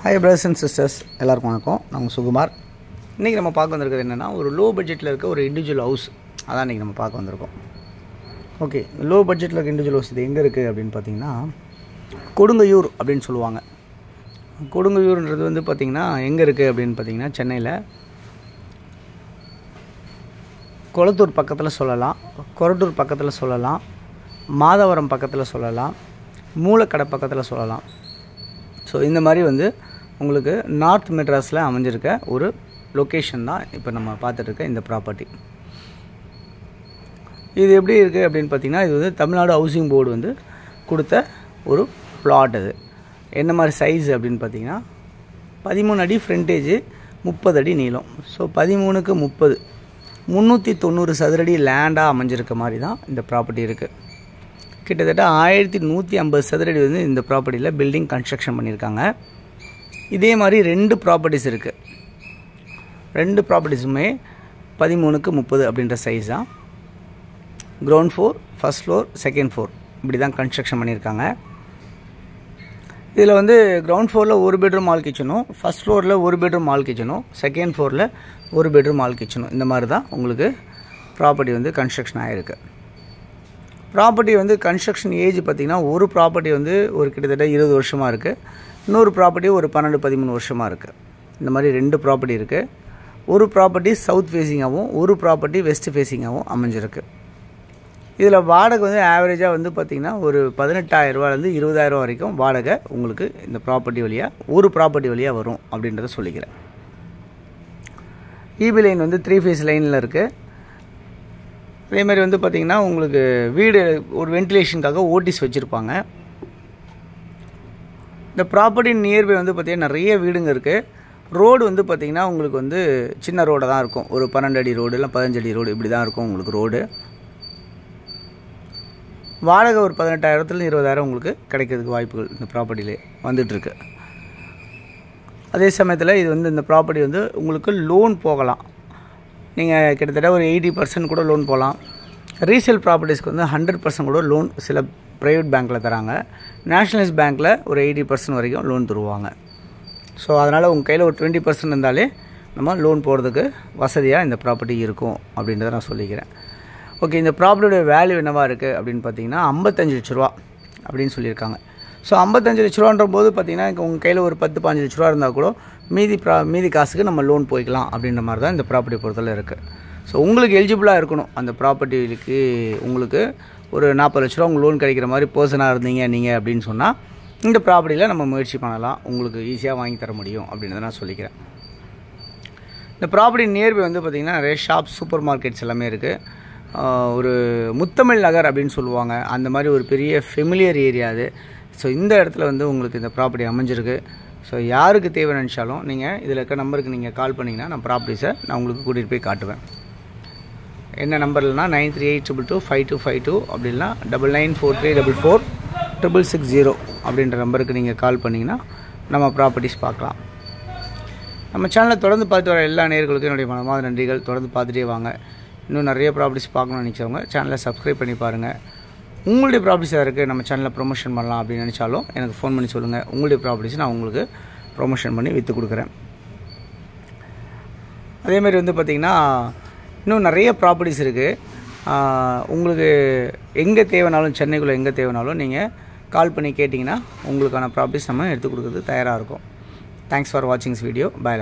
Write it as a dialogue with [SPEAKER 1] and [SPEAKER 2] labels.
[SPEAKER 1] Hi brothers and sisters, எல்லாருக்கும் வணக்கம். நாங்கள் சுகுமார். இன்றைக்கி நம்ம பார்க்க வந்திருக்கிறது என்னென்னா, ஒரு லோ பட்ஜெட்டில் இருக்க ஒரு இண்டிவிஜுவல் ஹவுஸ். அதான் இன்றைக்கி நம்ம பார்க்க வந்திருக்கோம். ஓகே, லோ பட்ஜெட்டில் இருக்க இண்டிவிஜுவல் ஹவுஸ் இது எங்கே இருக்குது அப்படின்னு பார்த்தீங்கன்னா, கொடுங்கையூர் அப்படின்னு சொல்லுவாங்க. கொடுங்கையூர்ன்றது வந்து பார்த்திங்கன்னா எங்கே இருக்குது அப்படின்னு பார்த்தீங்கன்னா, சென்னையில் கொளத்தூர் பக்கத்தில் சொல்லலாம், கொரட்டூர் பக்கத்தில் சொல்லலாம், மாதவரம் பக்கத்தில் சொல்லலாம், மூலக்கடை பக்கத்தில் சொல்லலாம். ஸோ இந்த மாதிரி வந்து உங்களுக்கு நார்த் மெட்ராஸில் அமைஞ்சிருக்க ஒரு லொக்கேஷன் தான் இப்போ நம்ம பார்த்துட்ருக்க இந்த ப்ராப்பர்ட்டி. இது எப்படி இருக்குது அப்படின்னு பார்த்திங்கன்னா, இது வந்து தமிழ்நாடு ஹவுசிங் போர்டு வந்து கொடுத்த ஒரு பிளாட். அது என்ன மாதிரி சைஸ் அப்படின்னு பார்த்திங்கன்னா, 13 அடி ஃப்ரண்டேஜ், 30 அடி நீளம். ஸோ 13க்கு 30, 390 சதுரடி லேண்டாக அமைஞ்சிருக்க மாதிரி தான் இந்த ப்ராப்பர்ட்டி இருக்குது. கிட்டத்தட்ட 1150 சதுரடி வந்து இந்த ப்ராப்பர்ட்டியில் பில்டிங் கன்ஸ்ட்ரக்ஷன் பண்ணியிருக்காங்க. இதே மாதிரி 2 ப்ராப்பர்ட்டிஸ் இருக்குது. 2 ப்ராப்பர்ட்டிஸுமே 13க்கு 30 அப்படின்ற சைஸ் தான். Ground floor, first floor, second floor இப்படி தான் கன்ஸ்ட்ரக்ஷன் பண்ணியிருக்காங்க. இதில் வந்து கிரவுண்ட் ஃப்ளோரில் 1 பெட்ரூம் ஹால் கிச்சனும், ஃபஸ்ட் ஃப்ளோரில் 1 பெட்ரூம் ஹால் கிச்சனும், செகண்ட் ஃப்ளோரில் 1 பெட்ரூம் ஹால் கிச்சனும், இந்த மாதிரி தான் உங்களுக்கு ப்ராப்பர்ட்டி வந்து கன்ஸ்ட்ரக்ஷன் ஆகிருக்கு. ப்ராப்பர்ட்டி வந்து கன்ஸ்ட்ரக்ஷன் ஏஜ் பார்த்திங்கன்னா, ஒரு ப்ராப்பர்ட்டி வந்து ஒரு கிட்டத்தட்ட 20 வருஷமாக இருக்குது, இன்னொரு ப்ராப்பர்ட்டி ஒரு 12-13 வருஷமாக இருக்குது. இந்த மாதிரி 2 ப்ராப்பர்ட்டி இருக்குது. ஒரு ப்ராப்பர்ட்டி சவுத் ஃபேஸிங்காகவும் ஒரு ப்ராப்பர்ட்டி வெஸ்ட் ஃபேஸிங்காகவும் அமைஞ்சிருக்கு. இதில் வாடகை வந்து ஆவரேஜாக வந்து பார்த்திங்கன்னா ஒரு 18,000 ரூபாயிலேருந்து 20,000 வரைக்கும் வாடகை உங்களுக்கு இந்த ப்ராப்பர்ட்டி வழியாக, ஒரு ப்ராப்பர்ட்டி வழியாக வரும் அப்படின்றத சொல்லிக்கிறேன். ஈபி லைன் வந்து 3 ஃபேஸ் லைனில் இருக்குது. அதேமாதிரி வந்து பார்த்திங்கன்னா உங்களுக்கு வீடு ஒரு வென்டிலேஷனுக்காக ஓட்டிஸ் வச்சுருப்பாங்க. இந்த ப்ராப்பர்ட்டி நியர்பை வந்து பார்த்திங்கன்னா நிறைய வீடுங்க இருக்குது. ரோடு வந்து பார்த்திங்கன்னா உங்களுக்கு வந்து சின்ன ரோடாக தான் இருக்கும். ஒரு 12 அடி ரோடு இல்லை 15 அடி ரோடு இப்படி தான் இருக்கும் உங்களுக்கு ரோடு. வாடகை ஒரு 18,000 20,000 உங்களுக்கு கிடைக்கிறதுக்கு வாய்ப்புகள் இந்த ப்ராப்பர்ட்டியிலே வந்துட்டுருக்கு. அதே சமயத்தில் இது வந்து இந்த ப்ராப்பர்ட்டி வந்து உங்களுக்கு லோன் போகலாம். நீங்கள் கிட்டத்தட்ட ஒரு 80% கூட லோன் போகலாம். ரீசேல் ப்ராப்பர்ட்டிஸ்க்கு வந்து 100% கூட லோன் சில ப்ரைவேட் பேங்க்கில் தராங்க. நேஷ்னலைஸ் பேங்க்கில் ஒரு 80% வரைக்கும் லோன் தருவாங்க. ஸோ அதனால் உங்கள் கையில் ஒரு 20% இருந்தாலே நம்ம லோன் போகிறதுக்கு வசதியாக இந்த ப்ராப்பர்ட்டி இருக்கும் அப்படின்றத நான் சொல்லிக்கிறேன். ஓகே, இந்த ப்ராப்பர்ட்டியோட வேல்யூ என்னவாக இருக்குது அப்படின்னு பார்த்தீங்கன்னா 55 லட்ச ரூபா அப்படின்னு சொல்லியிருக்காங்க. ஸோ 55 லட்ச ரூபான்ற போது பார்த்திங்கன்னா, உங்கள் கையில் ஒரு 10-15 லட்ச ரூபா இருந்தால் கூட மீதி காசுக்கு நம்ம லோன் போய்க்கலாம் அப்படின்ற மாதிரி தான் இந்த ப்ராப்பர்ட்டி பொறுத்தவரை இருக்குது. ஸோ உங்களுக்கு எலிஜிபிளாக இருக்கணும் அந்த ப்ராப்பர்ட்டிக்கு. உங்களுக்கு ஒரு 40 லட்ச ரூபா உங்களுக்கு லோன் கிடைக்கிற மாதிரி பர்சனாக இருந்தீங்க நீங்கள் அப்படின்னு சொன்னால், இந்த ப்ராப்பர்ட்டியில் நம்ம முயற்சி பண்ணலாம், உங்களுக்கு ஈஸியாக வாங்கி தர முடியும் அப்படின்றத நான் சொல்லிக்கிறேன். இந்த ப்ராப்பர்ட்டி நியர்பை வந்து பார்த்திங்கன்னா நிறைய ஷாப், சூப்பர் மார்க்கெட்ஸ் எல்லாமே இருக்குது. ஒரு முத்தமிழ் நகர் அப்படின்னு சொல்லுவாங்க, அந்த மாதிரி ஒரு பெரிய ஃபெமிலியர் ஏரியா அது. ஸோ இந்த இடத்துல வந்து உங்களுக்கு இந்த ப்ராப்பர்ட்டி அமைஞ்சிருக்கு. ஸோ யாருக்கு தேவை நினச்சாலும் நீங்கள் இதில் இருக்க நம்பருக்கு நீங்கள் கால் பண்ணிங்கன்னா நான் ப்ராப்பர்ட்டிஸை நான் உங்களுக்கு கூட்டிகிட்டு போய் காட்டுவேன். என்ன நம்பர்லனா 9382252252 அப்படின்னா 9943446660 அப்படின்ற நம்பருக்கு நீங்கள் கால் பண்ணிங்கன்னா நம்ம ப்ராப்பர்ட்டிஸ் பார்க்கலாம். நம்ம சேனலை தொடர்ந்து பார்த்து வர எல்லா நேயர்களுக்கும் என்னுடைய மனமார்ந்த நன்றிகள். தொடர்ந்து பார்த்துட்டே வாங்க. இன்னும் நிறைய ப்ராப்பர்ட்டிஸ் பார்க்கணும்னு நினச்சவங்க சேனலை சப்ஸ்கிரைப் பண்ணி பாருங்கள். உங்களுடைய ப்ராப்பர்ட்டிஸாக இருக்குது, நம்ம சேனலில் ப்ரொமோஷன் பண்ணலாம் அப்படின்னு நினச்சாலும் எனக்கு ஃபோன் பண்ணி சொல்லுங்கள். உங்களுடைய ப்ராப்பர்ட்டிஸ் நான் உங்களுக்கு ப்ரொமோஷன் பண்ணி விற்று கொடுக்குறேன். அதேமாதிரி வந்து பார்த்திங்கன்னா இன்னும் நிறைய ப்ராப்பர்ட்டிஸ் இருக்குது. உங்களுக்கு எங்கே தேவைனாலும், சென்னைக்குள்ளே எங்கே தேவைனாலும் நீங்கள் கால் பண்ணி கேட்டிங்கன்னா உங்களுக்கான ப்ராப்பர்ட்டிஸ் நம்ம எடுத்து கொடுக்குறது தயாராக இருக்கும். தேங்க்ஸ் ஃபார் வாட்சிங் திஸ் வீடியோ. பை.